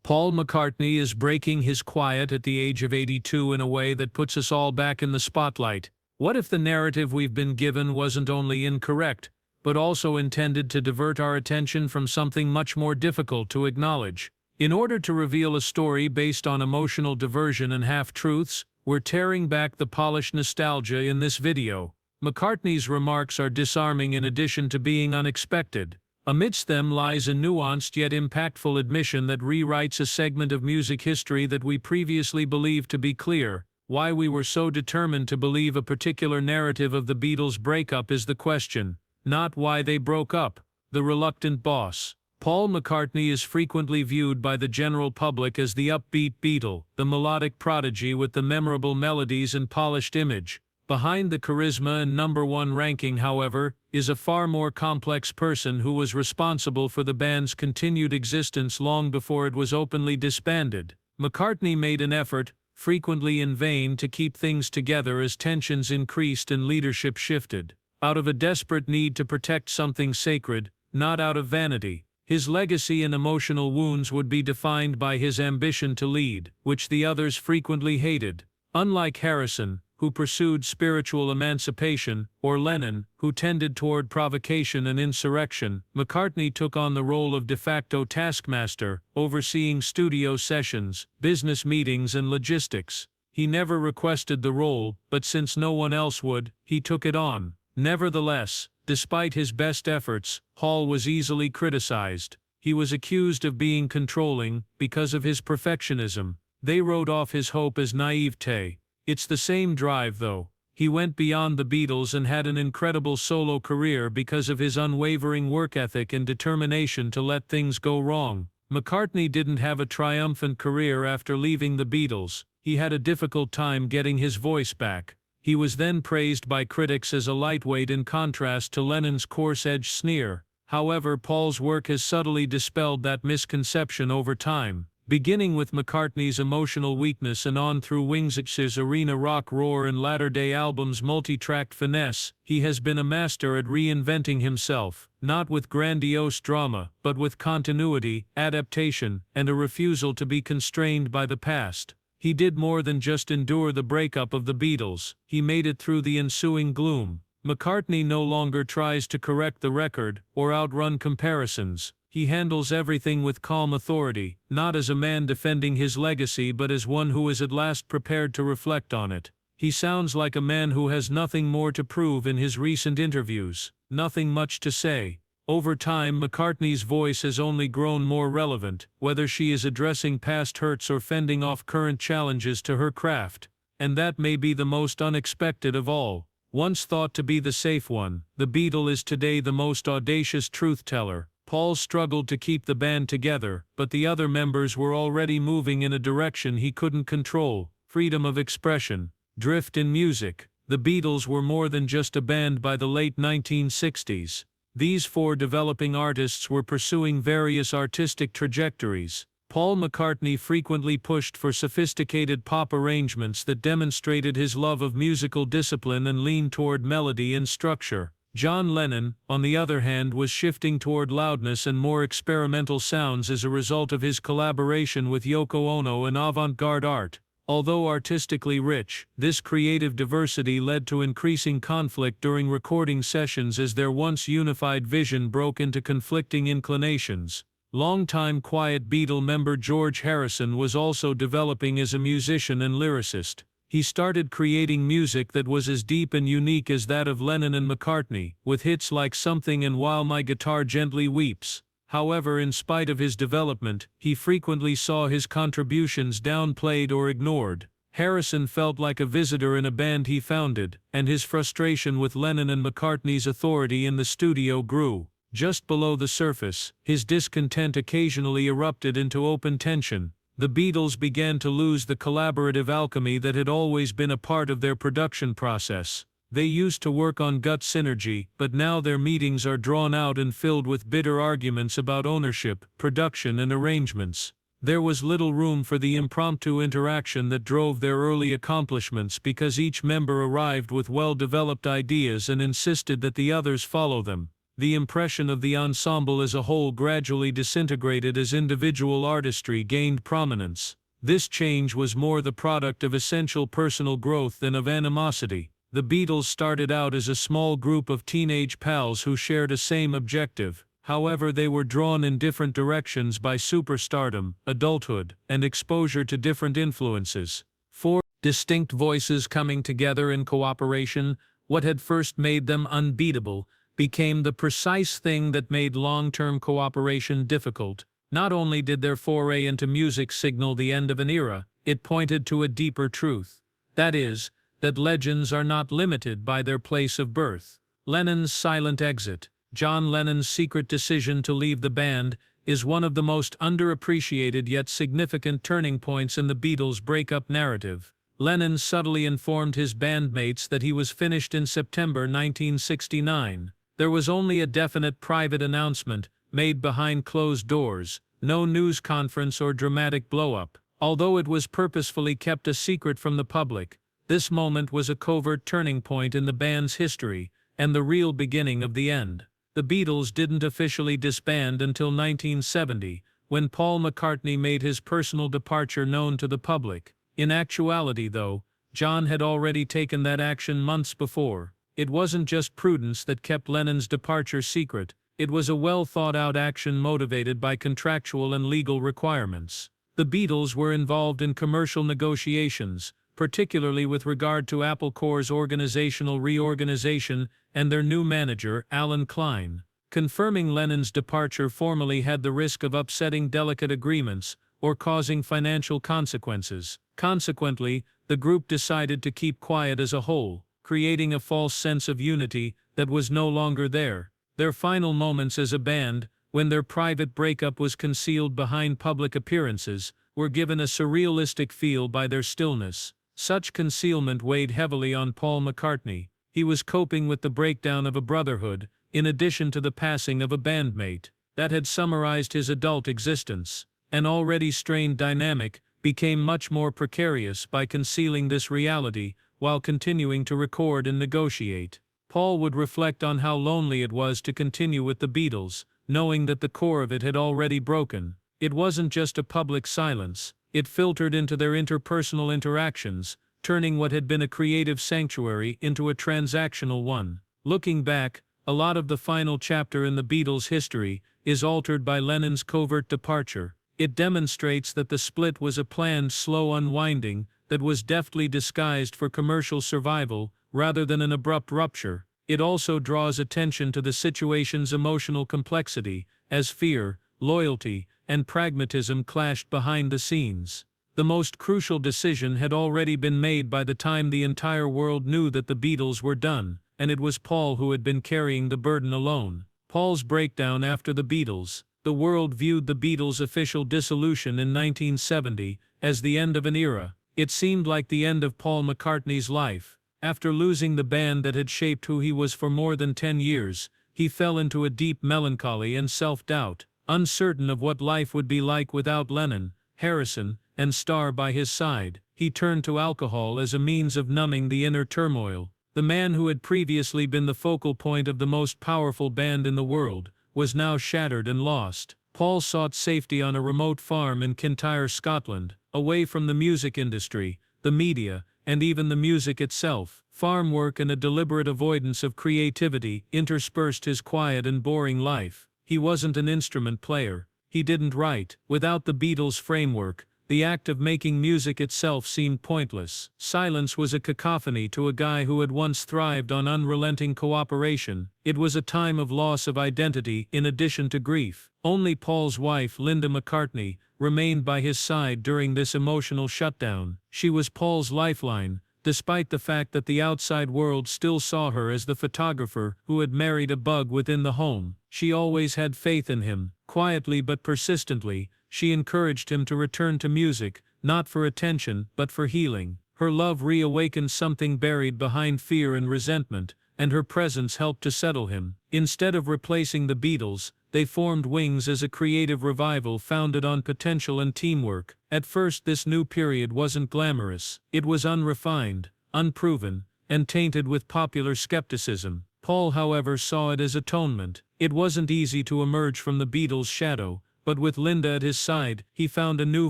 Paul McCartney is breaking his quiet at the age of 82 in a way that puts us all back in the spotlight. What if the narrative we've been given wasn't only incorrect, but also intended to divert our attention from something much more difficult to acknowledge? In order to reveal a story based on emotional diversion and half-truths, we're tearing back the polished nostalgia in this video. McCartney's remarks are disarming in addition to being unexpected. Amidst them lies a nuanced yet impactful admission that rewrites a segment of music history that we previously believed to be clear. Why we were so determined to believe a particular narrative of the Beatles' breakup is the question, not why they broke up. The reluctant boss. Paul McCartney is frequently viewed by the general public as the upbeat Beatle, the melodic prodigy with the memorable melodies and polished image. Behind the charisma and #1 ranking, however, is a far more complex person who was responsible for the band's continued existence long before it was openly disbanded. McCartney made an effort, frequently in vain, to keep things together as tensions increased and leadership shifted. Out of a desperate need to protect something sacred, not out of vanity. His legacy and emotional wounds would be defined by his ambition to lead, which the others frequently hated. Unlike Harrison, who pursued spiritual emancipation, or Lennon, who tended toward provocation and insurrection, McCartney took on the role of de facto taskmaster, overseeing studio sessions, business meetings and logistics. He never requested the role, but since no one else would, he took it on. Nevertheless, despite his best efforts, Hall was easily criticized. He was accused of being controlling because of his perfectionism. They wrote off his hope as naivete. It's the same drive, though. He went beyond the Beatles and had an incredible solo career because of his unwavering work ethic and determination to let things go wrong. McCartney didn't have a triumphant career after leaving the Beatles. He had a difficult time getting his voice back. He was then praised by critics as a lightweight in contrast to Lennon's coarse-edged sneer. However, Paul's work has subtly dispelled that misconception over time. Beginning with McCartney's emotional weakness and on through Wings's arena rock roar and latter-day albums' multi-tracked finesse, he has been a master at reinventing himself, not with grandiose drama, but with continuity, adaptation, and a refusal to be constrained by the past. He did more than just endure the breakup of the Beatles, he made it through the ensuing gloom. McCartney no longer tries to correct the record, or outrun comparisons. He handles everything with calm authority, not as a man defending his legacy but as one who is at last prepared to reflect on it. He sounds like a man who has nothing more to prove in his recent interviews, nothing much to say. Over time, McCartney's voice has only grown more relevant, whether she is addressing past hurts or fending off current challenges to her craft. And that may be the most unexpected of all. Once thought to be the safe one, the Beatle is today the most audacious truth-teller. Paul struggled to keep the band together, but the other members were already moving in a direction he couldn't control: freedom of expression, drift in music. The Beatles were more than just a band by the late 1960s. These four developing artists were pursuing various artistic trajectories. Paul McCartney frequently pushed for sophisticated pop arrangements that demonstrated his love of musical discipline and leaned toward melody and structure. John Lennon, on the other hand, was shifting toward loudness and more experimental sounds as a result of his collaboration with Yoko Ono and avant-garde art. Although artistically rich, this creative diversity led to increasing conflict during recording sessions as their once unified vision broke into conflicting inclinations. Longtime Quiet Beatle member George Harrison was also developing as a musician and lyricist. He started creating music that was as deep and unique as that of Lennon and McCartney, with hits like Something and While My Guitar Gently Weeps. However, in spite of his development, he frequently saw his contributions downplayed or ignored. Harrison felt like a visitor in a band he founded, and his frustration with Lennon and McCartney's authority in the studio grew. Just below the surface, his discontent occasionally erupted into open tension. The Beatles began to lose the collaborative alchemy that had always been a part of their production process. They used to work on gut synergy, but now their meetings are drawn out and filled with bitter arguments about ownership, production and arrangements. There was little room for the impromptu interaction that drove their early accomplishments because each member arrived with well-developed ideas and insisted that the others follow them. The impression of the ensemble as a whole gradually disintegrated as individual artistry gained prominence. This change was more the product of essential personal growth than of animosity. The Beatles started out as a small group of teenage pals who shared a same objective. However, they were drawn in different directions by superstardom, adulthood, and exposure to different influences. Four distinct voices coming together in cooperation, what had first made them unbeatable, became the precise thing that made long-term cooperation difficult. Not only did their foray into music signal the end of an era, it pointed to a deeper truth. That is, that legends are not limited by their place of birth. Lennon's silent exit, John Lennon's secret decision to leave the band, is one of the most underappreciated yet significant turning points in the Beatles' breakup narrative. Lennon subtly informed his bandmates that he was finished in September 1969. There was only a definite private announcement, made behind closed doors, no news conference or dramatic blow-up. Although it was purposefully kept a secret from the public, this moment was a covert turning point in the band's history, and the real beginning of the end. The Beatles didn't officially disband until 1970, when Paul McCartney made his personal departure known to the public. In actuality, though, John had already taken that action months before. It wasn't just prudence that kept Lennon's departure secret, it was a well-thought-out action motivated by contractual and legal requirements. The Beatles were involved in commercial negotiations, particularly with regard to Apple Corps' organizational reorganization and their new manager, Alan Klein. Confirming Lennon's departure formally had the risk of upsetting delicate agreements or causing financial consequences. Consequently, the group decided to keep quiet as a whole, creating a false sense of unity that was no longer there. Their final moments as a band, when their private breakup was concealed behind public appearances, were given a surrealistic feel by their stillness. Such concealment weighed heavily on Paul McCartney. He was coping with the breakdown of a brotherhood, in addition to the passing of a bandmate, that had summarized his adult existence. An already strained dynamic became much more precarious by concealing this reality while continuing to record and negotiate. Paul would reflect on how lonely it was to continue with the Beatles, knowing that the core of it had already broken. It wasn't just a public silence, it filtered into their interpersonal interactions, turning what had been a creative sanctuary into a transactional one. Looking back, a lot of the final chapter in the Beatles' history is altered by Lennon's covert departure. It demonstrates that the split was a planned slow unwinding that was deftly disguised for commercial survival rather than an abrupt rupture. It also draws attention to the situation's emotional complexity, as fear, loyalty, and pragmatism clashed behind the scenes. The most crucial decision had already been made by the time the entire world knew that the Beatles were done, and it was Paul who had been carrying the burden alone. Paul's breakdown after the Beatles. The world viewed the Beatles' official dissolution in 1970 as the end of an era. It seemed like the end of Paul McCartney's life. After losing the band that had shaped who he was for more than 10 years, he fell into a deep melancholy and self-doubt. Uncertain of what life would be like without Lennon, Harrison, and Starr by his side, he turned to alcohol as a means of numbing the inner turmoil. The man who had previously been the focal point of the most powerful band in the world was now shattered and lost. Paul sought safety on a remote farm in Kintyre, Scotland, away from the music industry, the media, and even the music itself. Farm work and a deliberate avoidance of creativity interspersed his quiet and boring life. He wasn't an instrument player. He didn't write. Without the Beatles' framework, the act of making music itself seemed pointless. Silence was a cacophony to a guy who had once thrived on unrelenting cooperation. It was a time of loss of identity in addition to grief. Only Paul's wife, Linda McCartney, remained by his side during this emotional shutdown. She was Paul's lifeline, despite the fact that the outside world still saw her as the photographer who had married a bug within the home. She always had faith in him. Quietly but persistently, she encouraged him to return to music, not for attention, but for healing. Her love reawakened something buried behind fear and resentment, and her presence helped to settle him. Instead of replacing the Beatles, they formed Wings as a creative revival founded on potential and teamwork. At first, this new period wasn't glamorous. It was unrefined, unproven, and tainted with popular skepticism. Paul, however, saw it as atonement. It wasn't easy to emerge from the Beatles' shadow, but with Linda at his side, he found a new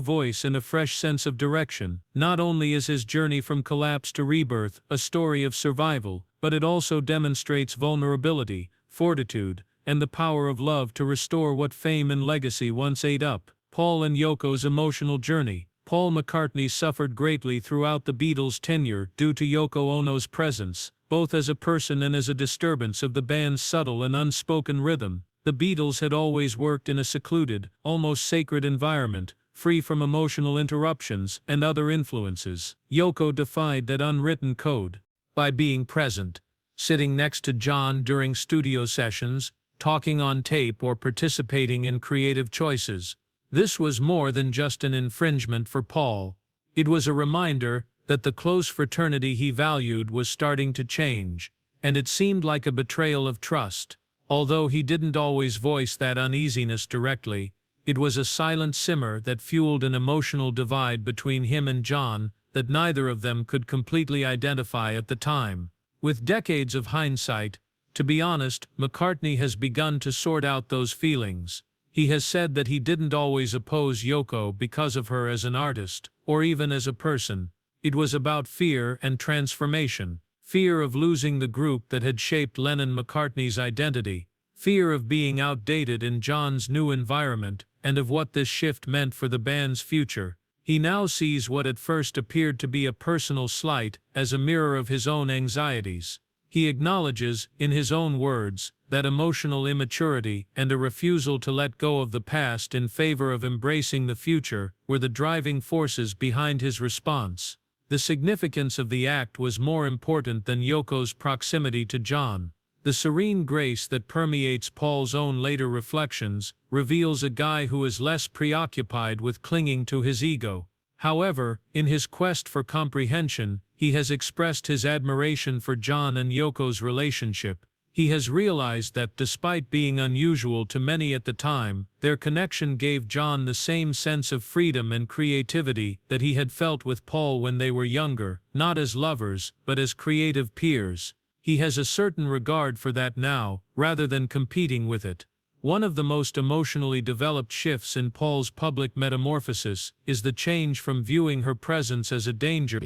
voice and a fresh sense of direction. Not only is his journey from collapse to rebirth a story of survival, but it also demonstrates vulnerability, fortitude, and the power of love to restore what fame and legacy once ate up. Paul and Yoko's emotional journey. Paul McCartney suffered greatly throughout the Beatles' tenure due to Yoko Ono's presence, both as a person and as a disturbance of the band's subtle and unspoken rhythm. The Beatles had always worked in a secluded, almost sacred environment, free from emotional interruptions and other influences. Yoko defied that unwritten code by being present, sitting next to John during studio sessions, talking on tape, or participating in creative choices. This was more than just an infringement for Paul. It was a reminder that the close fraternity he valued was starting to change, and it seemed like a betrayal of trust. Although he didn't always voice that uneasiness directly, it was a silent simmer that fueled an emotional divide between him and John that neither of them could completely identify at the time. With decades of hindsight, to be honest, McCartney has begun to sort out those feelings. He has said that he didn't always oppose Yoko because of her as an artist, or even as a person. It was about fear and transformation. Fear of losing the group that had shaped Lennon-McCartney's identity. Fear of being outdated in John's new environment, and of what this shift meant for the band's future. He now sees what at first appeared to be a personal slight as a mirror of his own anxieties. He acknowledges, in his own words, that emotional immaturity and a refusal to let go of the past in favor of embracing the future were the driving forces behind his response. The significance of the act was more important than Yoko's proximity to John. The serene grace that permeates Paul's own later reflections reveals a guy who is less preoccupied with clinging to his ego. However, in his quest for comprehension, he has expressed his admiration for John and Yoko's relationship. He has realized that despite being unusual to many at the time, their connection gave John the same sense of freedom and creativity that he had felt with Paul when they were younger, not as lovers, but as creative peers. He has a certain regard for that now, rather than competing with it. One of the most emotionally developed shifts in Paul's public metamorphosis is the change from viewing her presence as a danger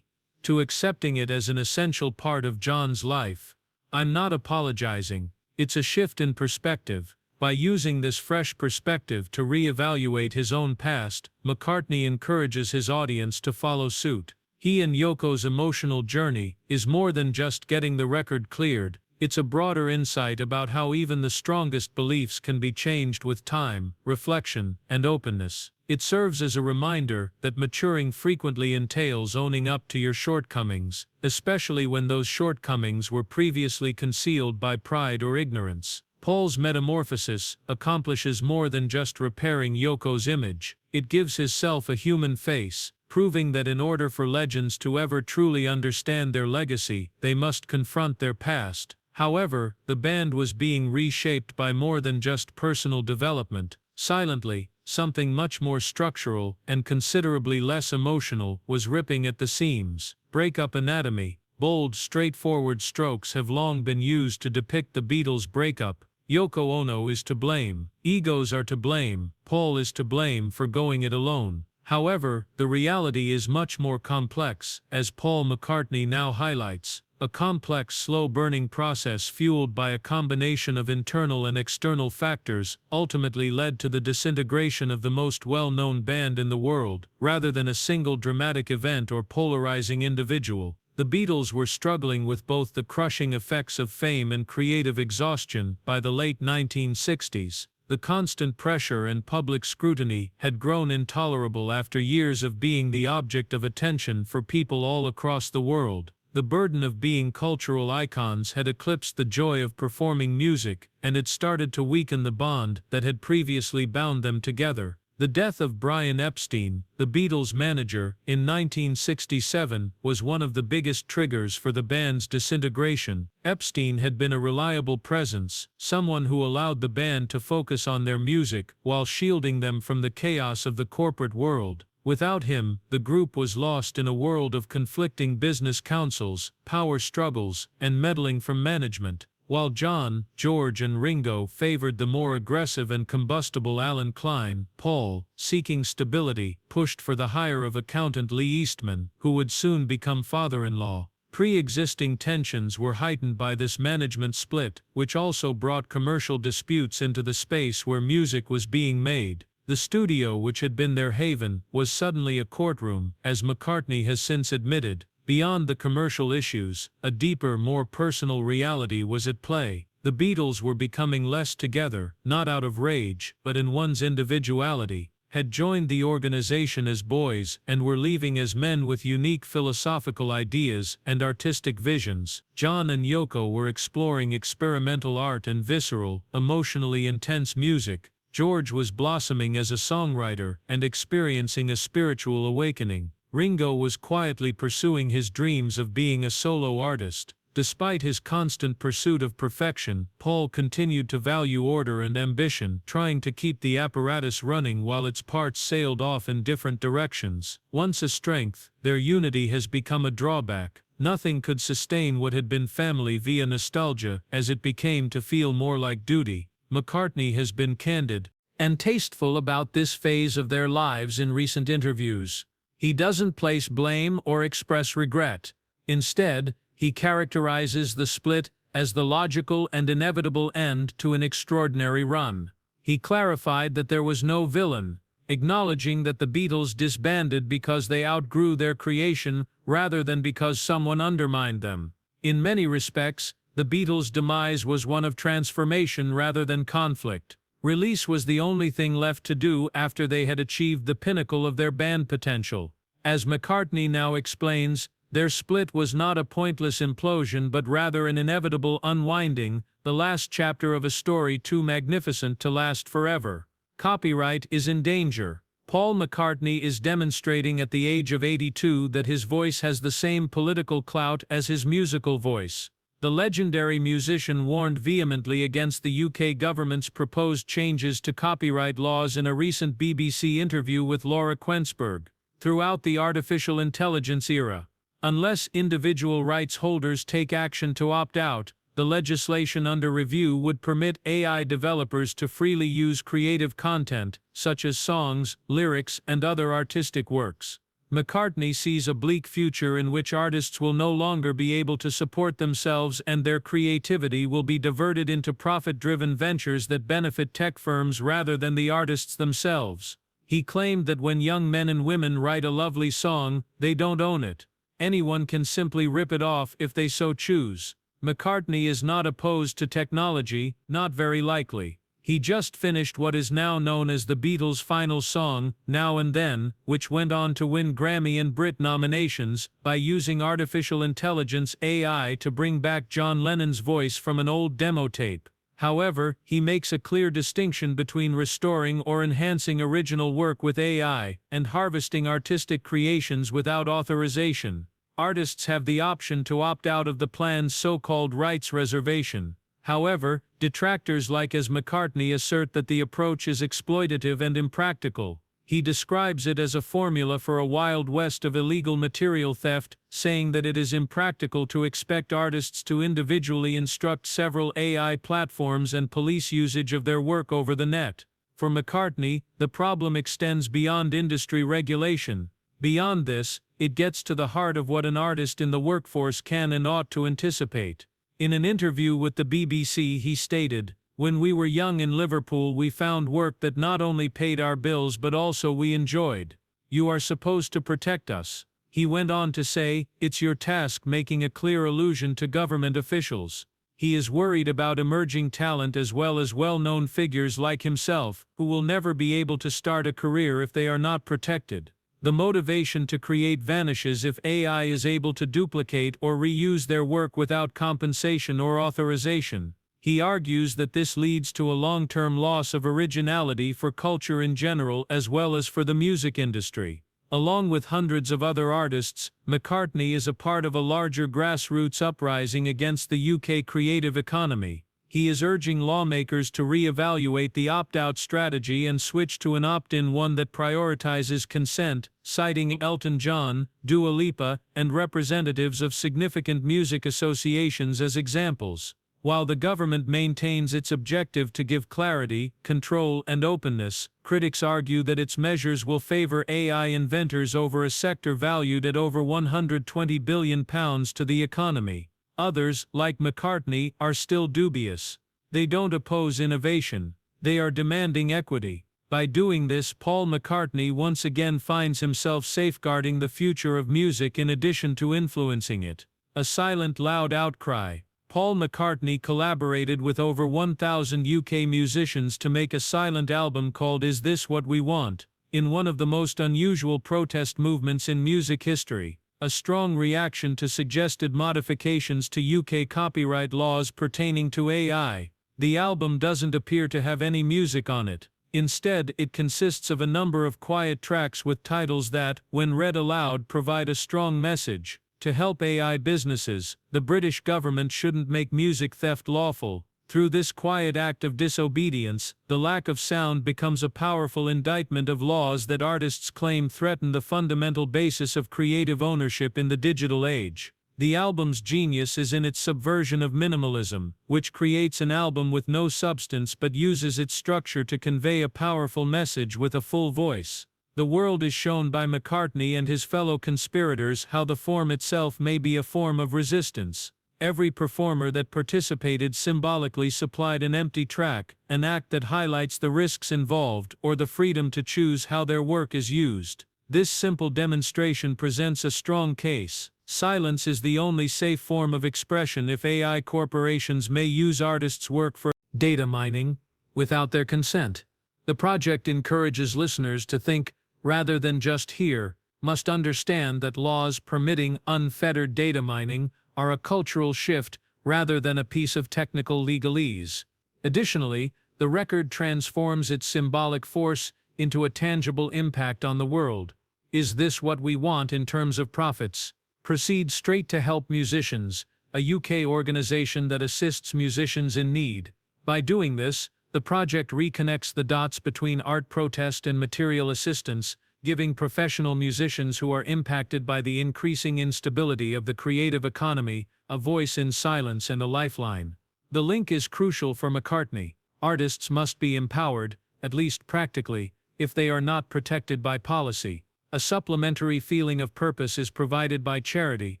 to accepting it as an essential part of John's life. "I'm not apologizing. It's a shift in perspective." By using this fresh perspective to re-evaluate his own past, McCartney encourages his audience to follow suit. He and Yoko's emotional journey is more than just getting the record cleared. It's a broader insight about how even the strongest beliefs can be changed with time, reflection, and openness. It serves as a reminder that maturing frequently entails owning up to your shortcomings, especially when those shortcomings were previously concealed by pride or ignorance. Paul's metamorphosis accomplishes more than just repairing Yoko's image. It gives his self a human face, proving that in order for legends to ever truly understand their legacy, they must confront their past. However, the band was being reshaped by more than just personal development. Silently, something much more structural and considerably less emotional was ripping at the seams. Breakup anatomy. Bold, straightforward strokes have long been used to depict the Beatles' breakup. Yoko Ono is to blame. Egos are to blame. Paul is to blame for going it alone. However, the reality is much more complex, as Paul McCartney now highlights. A complex, slow-burning process fueled by a combination of internal and external factors ultimately led to the disintegration of the most well-known band in the world, rather than a single dramatic event or polarizing individual. The Beatles were struggling with both the crushing effects of fame and creative exhaustion by the late 1960s. The constant pressure and public scrutiny had grown intolerable after years of being the object of attention for people all across the world. The burden of being cultural icons had eclipsed the joy of performing music, and it started to weaken the bond that had previously bound them together. The death of Brian Epstein, the Beatles' manager, in 1967 was one of the biggest triggers for the band's disintegration. Epstein had been a reliable presence, someone who allowed the band to focus on their music while shielding them from the chaos of the corporate world. Without him, the group was lost in a world of conflicting business councils, power struggles, and meddling from management. While John, George and Ringo favored the more aggressive and combustible Alan Klein, Paul, seeking stability, pushed for the hire of accountant Lee Eastman, who would soon become father-in-law. Pre-existing tensions were heightened by this management split, which also brought commercial disputes into the space where music was being made. The studio, which had been their haven, was suddenly a courtroom, as McCartney has since admitted. Beyond the commercial issues, a deeper, more personal reality was at play. The Beatles were becoming less together, not out of rage, but in one's individuality, had joined the organization as boys and were leaving as men with unique philosophical ideas and artistic visions. John and Yoko were exploring experimental art and visceral, emotionally intense music. George was blossoming as a songwriter and experiencing a spiritual awakening. Ringo was quietly pursuing his dreams of being a solo artist. Despite his constant pursuit of perfection, Paul continued to value order and ambition, trying to keep the apparatus running while its parts sailed off in different directions. Once a strength, their unity has become a drawback. Nothing could sustain what had been family via nostalgia, as it became to feel more like duty. McCartney has been candid and tasteful about this phase of their lives in recent interviews. He doesn't place blame or express regret. Instead, he characterizes the split as the logical and inevitable end to an extraordinary run. He clarified that there was no villain, acknowledging that the Beatles disbanded because they outgrew their creation rather than because someone undermined them. In many respects, the Beatles' demise was one of transformation rather than conflict. Release was the only thing left to do after they had achieved the pinnacle of their band potential. As McCartney now explains, their split was not a pointless implosion but rather an inevitable unwinding, the last chapter of a story too magnificent to last forever. Copyright is in danger. Paul McCartney is demonstrating at the age of 82 that his voice has the same political clout as his musical voice. The legendary musician warned vehemently against the UK government's proposed changes to copyright laws in a recent BBC interview with Laura Quensberg. Throughout the artificial intelligence era, unless individual rights holders take action to opt out, the legislation under review would permit AI developers to freely use creative content, such as songs, lyrics, and other artistic works. McCartney sees a bleak future in which artists will no longer be able to support themselves and their creativity will be diverted into profit-driven ventures that benefit tech firms rather than the artists themselves. He claimed that when young men and women write a lovely song, they don't own it. Anyone can simply rip it off if they so choose. McCartney is not opposed to technology, not very likely. He just finished what is now known as the Beatles' final song, Now and Then, which went on to win Grammy and Brit nominations, by using artificial intelligence AI to bring back John Lennon's voice from an old demo tape. However, he makes a clear distinction between restoring or enhancing original work with AI, and harvesting artistic creations without authorization. Artists have the option to opt out of the plan's so-called rights reservation. However, detractors like as McCartney assert that the approach is exploitative and impractical. He describes it as a formula for a wild west of illegal material theft, saying that it is impractical to expect artists to individually instruct several AI platforms and police usage of their work over the net. For McCartney, the problem extends beyond industry regulation. Beyond this, it gets to the heart of what an artist in the workforce can and ought to anticipate. In an interview with the BBC he stated, "When we were young in Liverpool we found work that not only paid our bills but also we enjoyed. You are supposed to protect us." He went on to say, "It's your task," making a clear allusion to government officials. He is worried about emerging talent as well as well-known figures like himself, who will never be able to start a career if they are not protected. The motivation to create vanishes if AI is able to duplicate or reuse their work without compensation or authorization. He argues that this leads to a long-term loss of originality for culture in general as well as for the music industry. Along with hundreds of other artists, McCartney is a part of a larger grassroots uprising against the UK creative economy. He is urging lawmakers to re-evaluate the opt-out strategy and switch to an opt-in one that prioritizes consent, citing Elton John, Dua Lipa, and representatives of significant music associations as examples. While the government maintains its objective to give clarity, control, and openness, critics argue that its measures will favor AI inventors over a sector valued at over £120 billion to the economy. Others, like McCartney, are still dubious. They don't oppose innovation. They are demanding equity. By doing this, Paul McCartney once again finds himself safeguarding the future of music in addition to influencing it. A silent, loud outcry. Paul McCartney collaborated with over 1,000 UK musicians to make a silent album called Is This What We Want? In one of the most unusual protest movements in music history, a strong reaction to suggested modifications to UK copyright laws pertaining to AI. The album doesn't appear to have any music on it. Instead, it consists of a number of quiet tracks with titles that, when read aloud, provide a strong message. To help AI businesses, the British government shouldn't make music theft lawful. Through this quiet act of disobedience, the lack of sound becomes a powerful indictment of laws that artists claim threaten the fundamental basis of creative ownership in the digital age. The album's genius is in its subversion of minimalism, which creates an album with no substance but uses its structure to convey a powerful message with a full voice. The world is shown by McCartney and his fellow conspirators how the form itself may be a form of resistance. Every performer that participated symbolically supplied an empty track, an act that highlights the risks involved or the freedom to choose how their work is used. This simple demonstration presents a strong case. Silence is the only safe form of expression if AI corporations may use artists' work for data mining without their consent. The project encourages listeners to think, rather than just hear, must understand that laws permitting unfettered data mining are a cultural shift rather than a piece of technical legalese. Additionally, the record transforms its symbolic force into a tangible impact on the world. Is this what we want in terms of profits? Proceed straight to Help Musicians, a UK organization that assists musicians in need. By doing this, the project reconnects the dots between art protest and material assistance, giving professional musicians who are impacted by the increasing instability of the creative economy a voice in silence and a lifeline. The link is crucial for McCartney. Artists must be empowered, at least practically, if they are not protected by policy. A supplementary feeling of purpose is provided by charity,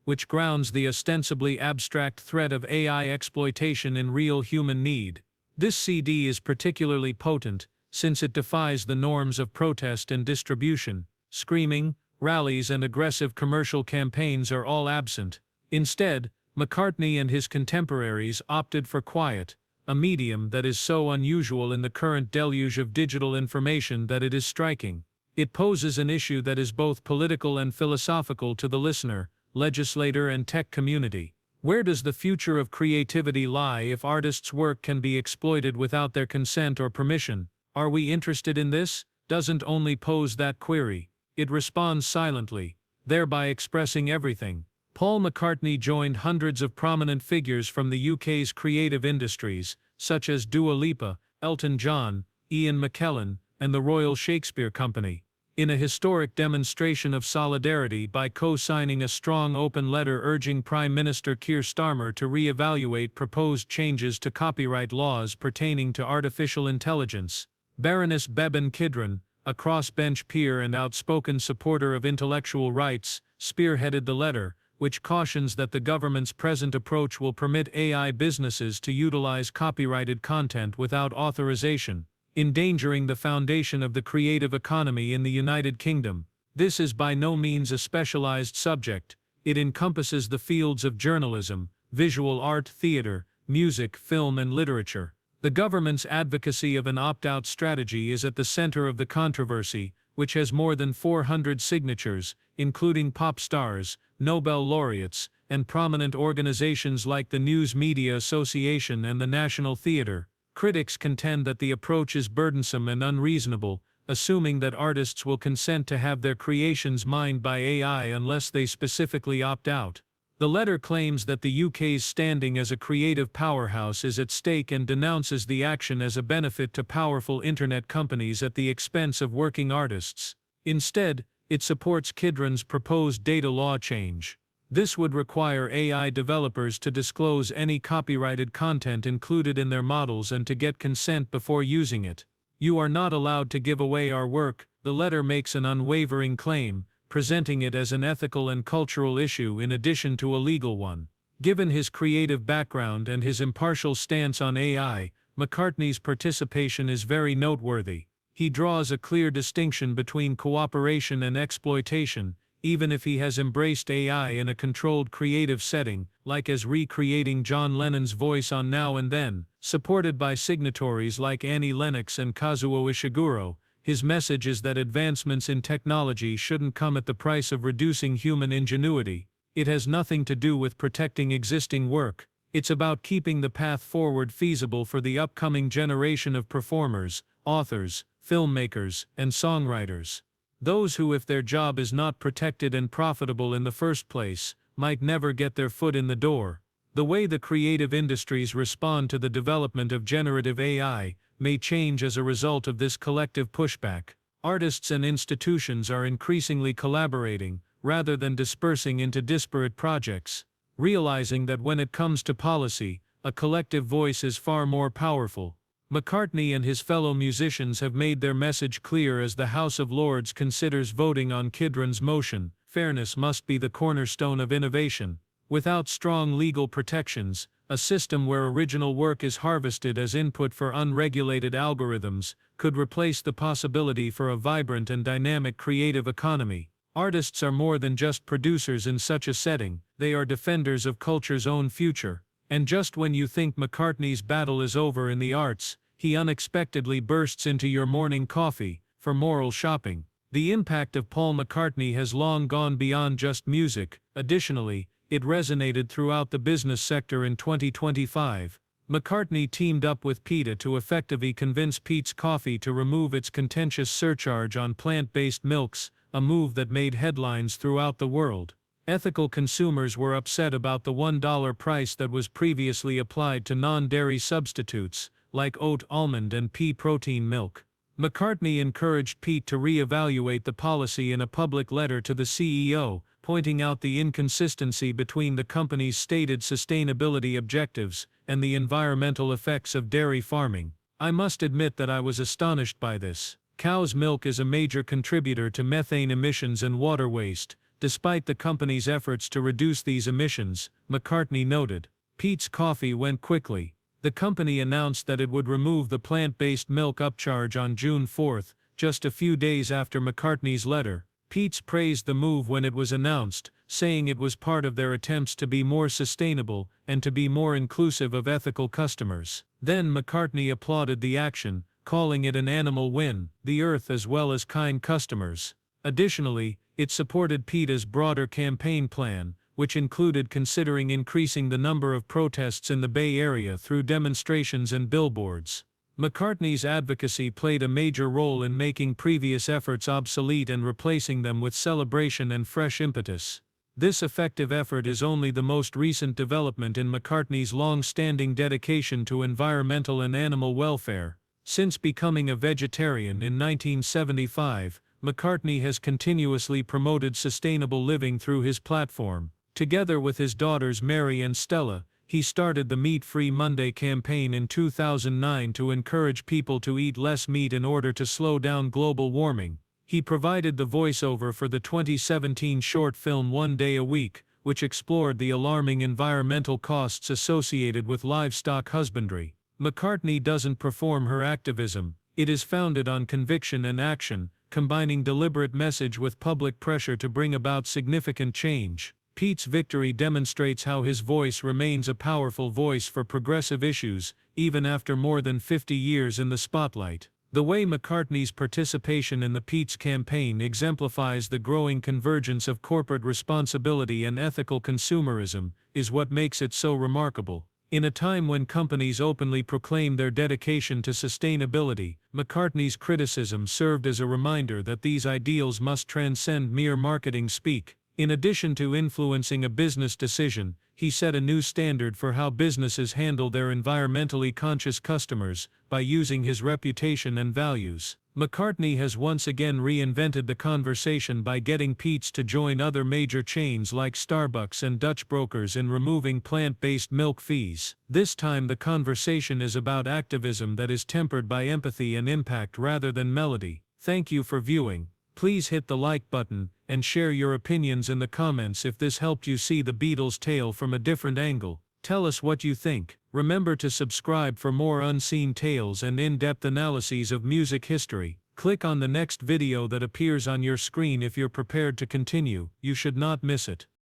which grounds the ostensibly abstract threat of AI exploitation in real human need. This CD is particularly potent, since it defies the norms of protest and distribution. Screaming, rallies, and aggressive commercial campaigns are all absent. Instead, McCartney and his contemporaries opted for quiet, a medium that is so unusual in the current deluge of digital information that it is striking. It poses an issue that is both political and philosophical to the listener, legislator, and tech community. Where does the future of creativity lie if artists' work can be exploited without their consent or permission? Are we interested in this? Doesn't only pose that query. It responds silently, thereby expressing everything. Paul McCartney joined hundreds of prominent figures from the UK's creative industries, such as Dua Lipa, Elton John, Ian McKellen, and the Royal Shakespeare Company, in a historic demonstration of solidarity by co-signing a strong open letter urging Prime Minister Keir Starmer to re-evaluate proposed changes to copyright laws pertaining to artificial intelligence. Baroness Beban Kidron, a crossbench peer and outspoken supporter of intellectual rights, spearheaded the letter, which cautions that the government's present approach will permit AI businesses to utilize copyrighted content without authorization, endangering the foundation of the creative economy in the United Kingdom. This is by no means a specialized subject. It encompasses the fields of journalism, visual art, theater, music, film, and literature. The government's advocacy of an opt-out strategy is at the center of the controversy, which has more than 400 signatures, including pop stars, Nobel laureates, and prominent organizations like the News Media Association and the National Theatre. Critics contend that the approach is burdensome and unreasonable, assuming that artists will consent to have their creations mined by AI unless they specifically opt out. The letter claims that the UK's standing as a creative powerhouse is at stake and denounces the action as a benefit to powerful internet companies at the expense of working artists. Instead, it supports Kidron's proposed data law change. This would require AI developers to disclose any copyrighted content included in their models and to get consent before using it. "You are not allowed to give away our work," the letter makes an unwavering claim, presenting it as an ethical and cultural issue in addition to a legal one. Given his creative background and his impartial stance on AI, McCartney's participation is very noteworthy. He draws a clear distinction between cooperation and exploitation, even if he has embraced AI in a controlled creative setting, like as recreating John Lennon's voice on Now and Then, supported by signatories like Annie Lennox and Kazuo Ishiguro. His message is that advancements in technology shouldn't come at the price of reducing human ingenuity. It has nothing to do with protecting existing work. It's about keeping the path forward feasible for the upcoming generation of performers, authors, filmmakers, and songwriters. Those who, if their job is not protected and profitable in the first place, might never get their foot in the door. The way the creative industries respond to the development of generative AI may change as a result of this collective pushback. Artists and institutions are increasingly collaborating, rather than dispersing into disparate projects, realizing that when it comes to policy, a collective voice is far more powerful. McCartney and his fellow musicians have made their message clear as the House of Lords considers voting on Kidron's motion. Fairness must be the cornerstone of innovation. Without strong legal protections, a system where original work is harvested as input for unregulated algorithms could replace the possibility for a vibrant and dynamic creative economy. Artists are more than just producers in such a setting, they are defenders of culture's own future. And just when you think McCartney's battle is over in the arts, he unexpectedly bursts into your morning coffee for moral shopping. The impact of Paul McCartney has long gone beyond just music. Additionally, it resonated throughout the business sector in 2025. McCartney teamed up with PETA to effectively convince Peet's Coffee to remove its contentious surcharge on plant-based milks, a move that made headlines throughout the world. Ethical consumers were upset about the $1 price that was previously applied to non-dairy substitutes, like oat, almond, and pea protein milk. McCartney encouraged Peet to re-evaluate the policy in a public letter to the CEO, pointing out the inconsistency between the company's stated sustainability objectives and the environmental effects of dairy farming. "I must admit that I was astonished by this. Cow's milk is a major contributor to methane emissions and water waste, despite the company's efforts to reduce these emissions," McCartney noted. Peet's Coffee went quickly. The company announced that it would remove the plant-based milk upcharge on June 4, just a few days after McCartney's letter. Peet's praised the move when it was announced, saying it was part of their attempts to be more sustainable and to be more inclusive of ethical customers. Then McCartney applauded the action, calling it an animal win, the earth as well as kind customers. Additionally, it supported PETA's broader campaign plan, which included considering increasing the number of protests in the Bay Area through demonstrations and billboards. McCartney's advocacy played a major role in making previous efforts obsolete and replacing them with celebration and fresh impetus. This effective effort is only the most recent development in McCartney's long-standing dedication to environmental and animal welfare. Since becoming a vegetarian in 1975, McCartney has continuously promoted sustainable living through his platform. Together with his daughters Mary and Stella, he started the Meat-Free Monday campaign in 2009 to encourage people to eat less meat in order to slow down global warming. He provided the voiceover for the 2017 short film One Day a Week, which explored the alarming environmental costs associated with livestock husbandry. McCartney doesn't perform her activism. It is founded on conviction and action, combining deliberate message with public pressure to bring about significant change. Peet's victory demonstrates how his voice remains a powerful voice for progressive issues, even after more than 50 years in the spotlight. The way McCartney's participation in the Peet's campaign exemplifies the growing convergence of corporate responsibility and ethical consumerism is what makes it so remarkable. In a time when companies openly proclaim their dedication to sustainability, McCartney's criticism served as a reminder that these ideals must transcend mere marketing speak. In addition to influencing a business decision, he set a new standard for how businesses handle their environmentally conscious customers by using his reputation and values. McCartney has once again reinvented the conversation by getting Pete's to join other major chains like Starbucks and Dutch brokers in removing plant-based milk fees. This time the conversation is about activism that is tempered by empathy and impact rather than melody. Thank you for viewing. Please hit the like button, and share your opinions in the comments if this helped you see the Beatles' tale from a different angle. Tell us what you think. Remember to subscribe for more unseen tales and in-depth analyses of music history. Click on the next video that appears on your screen if you're prepared to continue. You should not miss it.